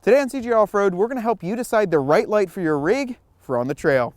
Today on CJ Off-Road, we're going to help you decide the right light for your rig for on the trail.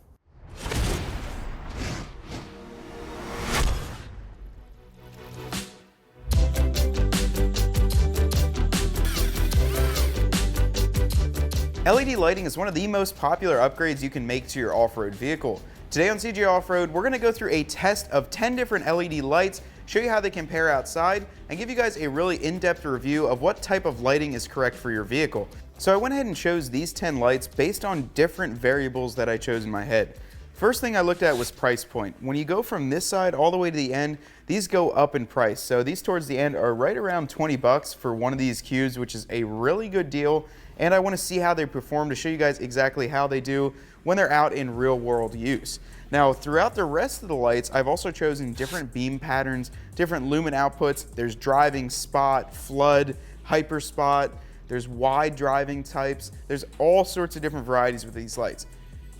LED lighting is one of the most popular upgrades you can make to your off-road vehicle. Today on CJ Off-Road, we're going to go through a test of 10 different LED lights, show you how they compare outside, and give you guys a really in-depth review of what type of lighting is correct for your vehicle. So I went ahead and chose these 10 lights based on different variables that I chose in my head. First thing I looked at was price point. When you go from this side all the way to the end, these go up in price. So these towards the end are right around 20 bucks for one of these cubes, which is a really good deal. And I want to see how they perform to show you guys exactly how they do when they're out in real world use. Now, throughout the rest of the lights, I've also chosen different beam patterns, different lumen outputs. There's driving, spot, flood, hyper spot. There's wide driving types. There's all sorts of different varieties with these lights.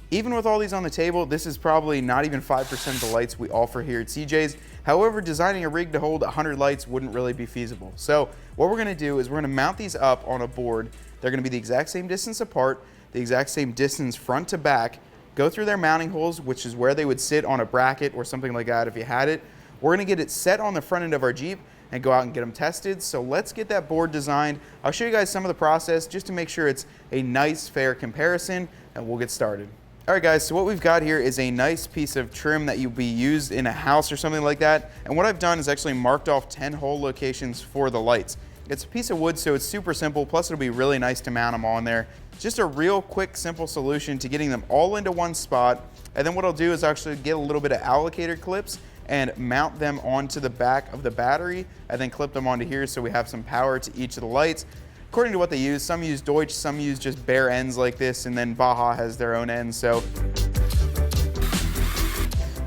Even with all these on the table, this is probably not even 5% of the lights we offer here at CJ's. However, designing a rig to hold 100 lights wouldn't really be feasible. So what we're gonna do is we're gonna mount these up on a board. They're gonna be the exact same distance apart, the exact same distance front to back, go through their mounting holes, which is where they would sit on a bracket or something like that if you had it. We're gonna get it set on the front end of our Jeep and go out and get them tested. So let's get that board designed. I'll show you guys some of the process just to make sure it's a nice, fair comparison, and we'll get started. All right guys, so what we've got here is a nice piece of trim that you'll be used in a house or something like that. And what I've done is actually marked off 10 hole locations for the lights. It's a piece of wood, so it's super simple, plus it'll be really nice to mount them on there. Just a real quick, simple solution to getting them all into one spot. And then what I'll do is actually get a little bit of allocator clips and mount them onto the back of the battery and then clip them onto here so we have some power to each of the lights. According to what they use, some use Deutsch, some use just bare ends like this, and then Baja has their own ends. So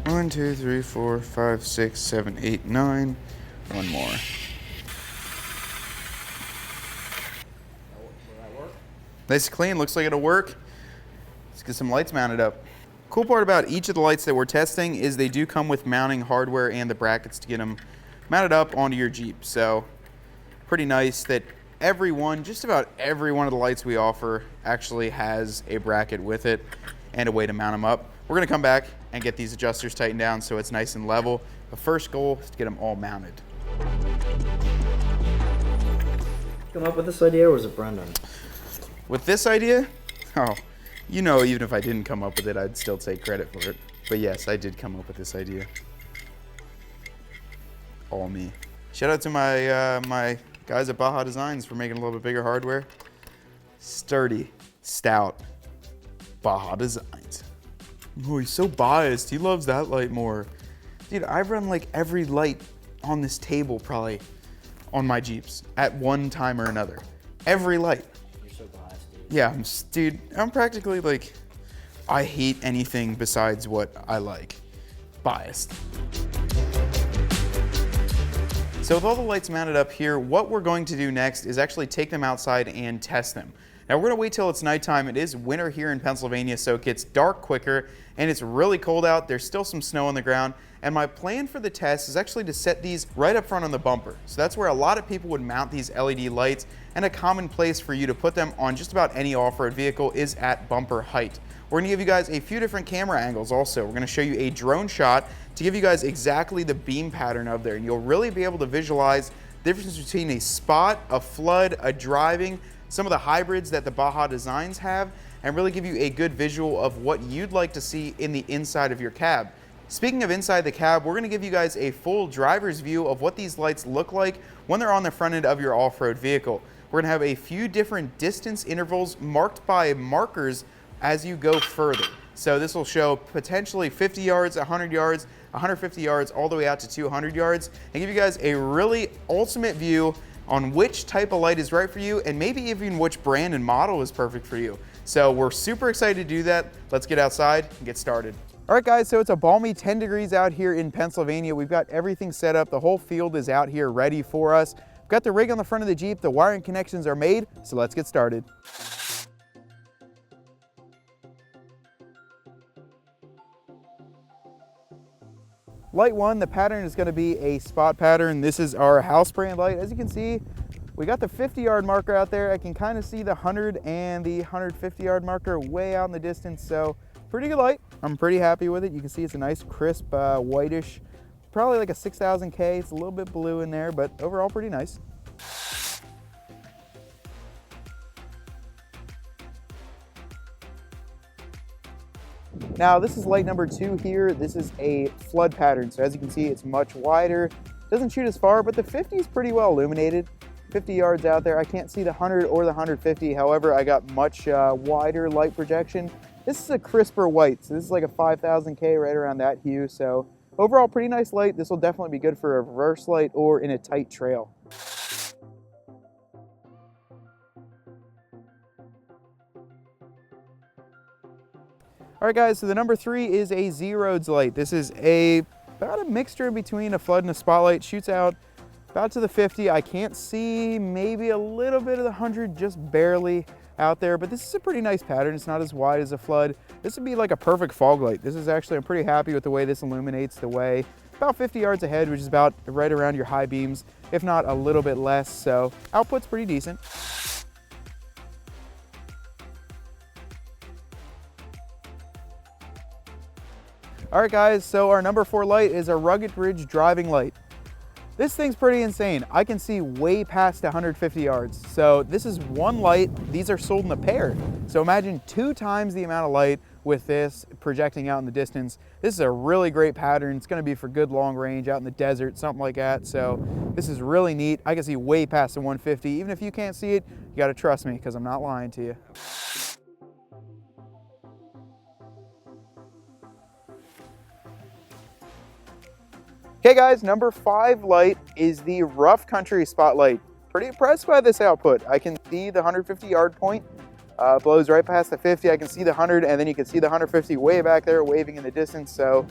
1, 2, 3, 4, 5, 6, 7, 8, 9. One more. Nice clean, looks like it'll work. Let's get some lights mounted up. Cool part about each of the lights that we're testing is they do come with mounting hardware and the brackets to get them mounted up onto your Jeep. So pretty nice that just about every one of the lights we offer actually has a bracket with it and a way to mount them up. We're gonna come back and get these adjusters tightened down so it's nice and level. The first goal is to get them all mounted. Come up with this idea, or was it Brendan? With this idea, oh, you know, even if I didn't come up with it, I'd still take credit for it. But yes, I did come up with this idea. All me. Shout out to my my guys at Baja Designs for making a little bit bigger hardware. Sturdy, stout, Baja Designs. Oh, he's so biased. He loves that light more. Dude, I've run like every light on this table probably on my Jeeps at one time or another. Every light. You're so biased, dude. Yeah, dude, I'm practically like, I hate anything besides what I like. Biased. So with all the lights mounted up here, what we're going to do next is actually take them outside and test them. Now we're gonna wait till it's nighttime. It is winter here in Pennsylvania, so it gets dark quicker and it's really cold out. There's still some snow on the ground. And my plan for the test is actually to set these right up front on the bumper. So that's where a lot of people would mount these LED lights, and a common place for you to put them on just about any off-road vehicle is at bumper height. We're gonna give you guys a few different camera angles also. We're gonna show you a drone shot to give you guys exactly the beam pattern of there. And you'll really be able to visualize the difference between a spot, a flood, a driving, some of the hybrids that the Baja Designs have, and really give you a good visual of what you'd like to see in the inside of your cab. Speaking of inside the cab, we're gonna give you guys a full driver's view of what these lights look like when they're on the front end of your off-road vehicle. We're gonna have a few different distance intervals marked by markers as you go further. So this will show potentially 50 yards, 100 yards, 150 yards, all the way out to 200 yards, and give you guys a really ultimate view on which type of light is right for you, and maybe even which brand and model is perfect for you. So we're super excited to do that. Let's get outside and get started. All right guys, so it's a balmy 10 degrees out here in Pennsylvania. We've got everything set up. The whole field is out here ready for us. We've got the rig on the front of the Jeep. The wiring connections are made, so let's get started. Light one, the pattern is going to be a spot pattern. This is our house brand light. As you can see, We got the 50-yard marker out there. I can kind of see the 100 and the 150-yard marker way out in the distance, so pretty good light. I'm pretty happy with it. You can see it's a nice crisp whitish, probably like a 6000K. It's a little bit blue in there, but overall pretty nice. Now this is light number 2 here. This is a flood pattern. So as you can see, it's much wider. Doesn't shoot as far, but the 50 is pretty well illuminated. 50 yards out there. I can't see the 100 or the 150. However, I got much wider light projection. This is a crisper white. So this is like a 5000K, right around that hue. So overall, pretty nice light. This will definitely be good for a reverse light or in a tight trail. All right guys, so the number 3 is a ZROADZ light. This is about a mixture between a flood and a spotlight. Shoots out about to the 50. I can't see maybe a little bit of the 100, just barely out there, but this is a pretty nice pattern. It's not as wide as a flood. This would be like a perfect fog light. This is actually, I'm pretty happy with the way this illuminates the way. About 50 yards ahead, which is about right around your high beams, if not a little bit less, so output's pretty decent. All right guys, so our number 4 light is a rugged ridge driving light. This thing's pretty insane. I can see way past 150 yards. So this is one light. These are sold in a pair. So imagine 2 times the amount of light with this projecting out in the distance. This is a really great pattern. It's gonna be for good long range out in the desert, something like that. So this is really neat. I can see way past the 150. Even if you can't see it, you gotta trust me because I'm not lying to you. Okay guys, number 5 light is the rough country spotlight. Pretty impressed by this output. I can see the 150 yard point, blows right past the 50. I can see the 100, and then you can see the 150 way back there waving in the distance. So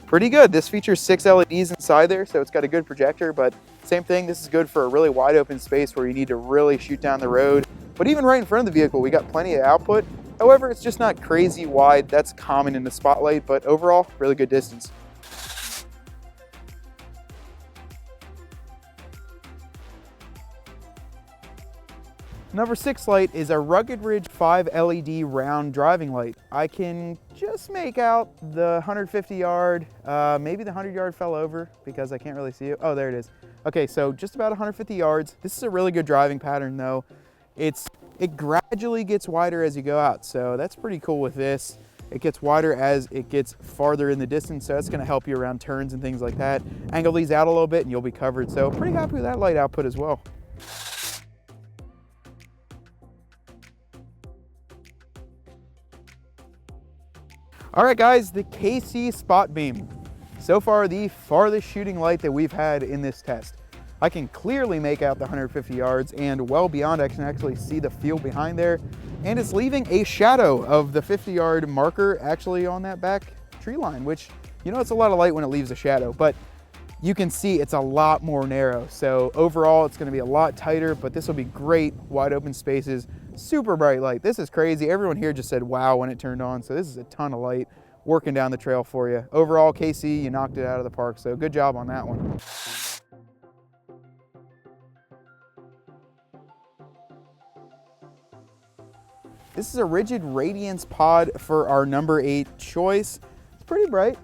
pretty good. This features 6 LEDs inside there, so it's got a good projector, but same thing, this is good for a really wide open space where you need to really shoot down the road. But even right in front of the vehicle, we got plenty of output. However, it's just not crazy wide. That's common in the spotlight, but overall, really good distance. Number 6 light is a Rugged Ridge 5 LED round driving light. I can just make out the 150 yard, maybe the 100 yard fell over because I can't really see it. Oh, there it is. Okay, so just about 150 yards. This is a really good driving pattern though. It gradually gets wider as you go out, so that's pretty cool with this. It gets wider as it gets farther in the distance, so that's gonna help you around turns and things like that. Angle these out a little bit and you'll be covered, so pretty happy with that light output as well. All right guys, the KC Spot Beam. So far the farthest shooting light that we've had in this test. I can clearly make out the 150 yards and well beyond. I can actually see the field behind there, and it's leaving a shadow of the 50-yard marker actually on that back tree line, which, you know, it's a lot of light when it leaves a shadow, but you can see it's a lot more narrow. So overall it's gonna be a lot tighter, but this will be great wide open spaces. Super bright light. This is crazy. Everyone here just said wow when it turned on. So this is a ton of light working down the trail for you. Overall, KC, you knocked it out of the park. So good job on that one. This is a Ridgid Radiance Pod for our number 8 choice. It's pretty bright.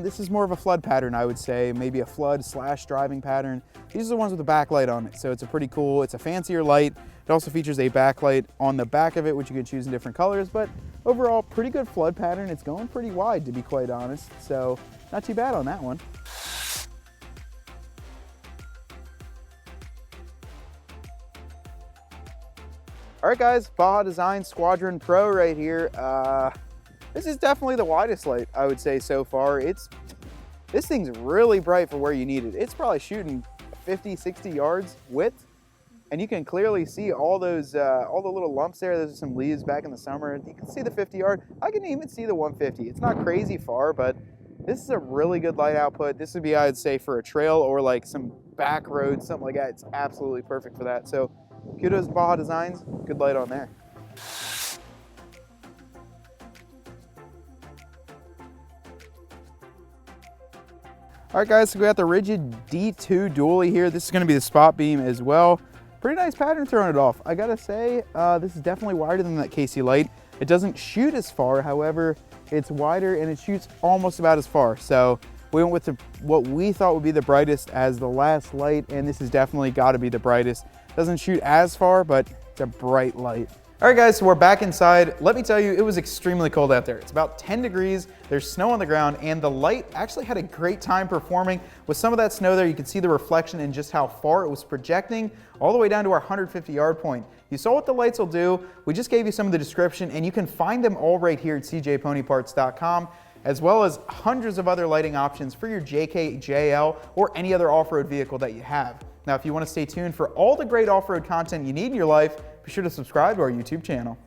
This is more of a flood pattern, I would say. Maybe a flood / driving pattern. These are the ones with the backlight on it. So it's a pretty cool, it's a fancier light. It also features a backlight on the back of it, which you can choose in different colors, but overall, pretty good flood pattern. It's going pretty wide, to be quite honest, so not too bad on that one. All right, guys, Baja Design Squadron Pro right here. This is definitely the widest light, I would say, so far. This thing's really bright for where you need it. It's probably shooting 50, 60 yards width. And you can clearly see all those, all the little lumps there. There's some leaves back in the summer. You can see the 50 yard. I can even see the 150. It's not crazy far, but this is a really good light output. This would be, I would say, for a trail or like some back roads, something like that. It's absolutely perfect for that. So kudos to Baja Designs. Good light on there. All right, guys, so we got the Ridgid D2 dually here. This is going to be the spot beam as well. Pretty nice pattern throwing it off. I gotta say, this is definitely wider than that KC light. It doesn't shoot as far, however, it's wider and it shoots almost about as far. So we went with what we thought would be the brightest as the last light, and this has definitely gotta be the brightest. Doesn't shoot as far, but it's a bright light. All right guys, so we're back inside. Let me tell you, it was extremely cold out there. It's about 10 degrees, there's snow on the ground, and the light actually had a great time performing. With some of that snow there, you can see the reflection and just how far it was projecting, all the way down to our 150-yard point. You saw what the lights will do. We just gave you some of the description, and you can find them all right here at cjponyparts.com, as well as hundreds of other lighting options for your JK, JL, or any other off-road vehicle that you have. Now, if you want to stay tuned for all the great off-road content you need in your life, be sure to subscribe to our YouTube channel.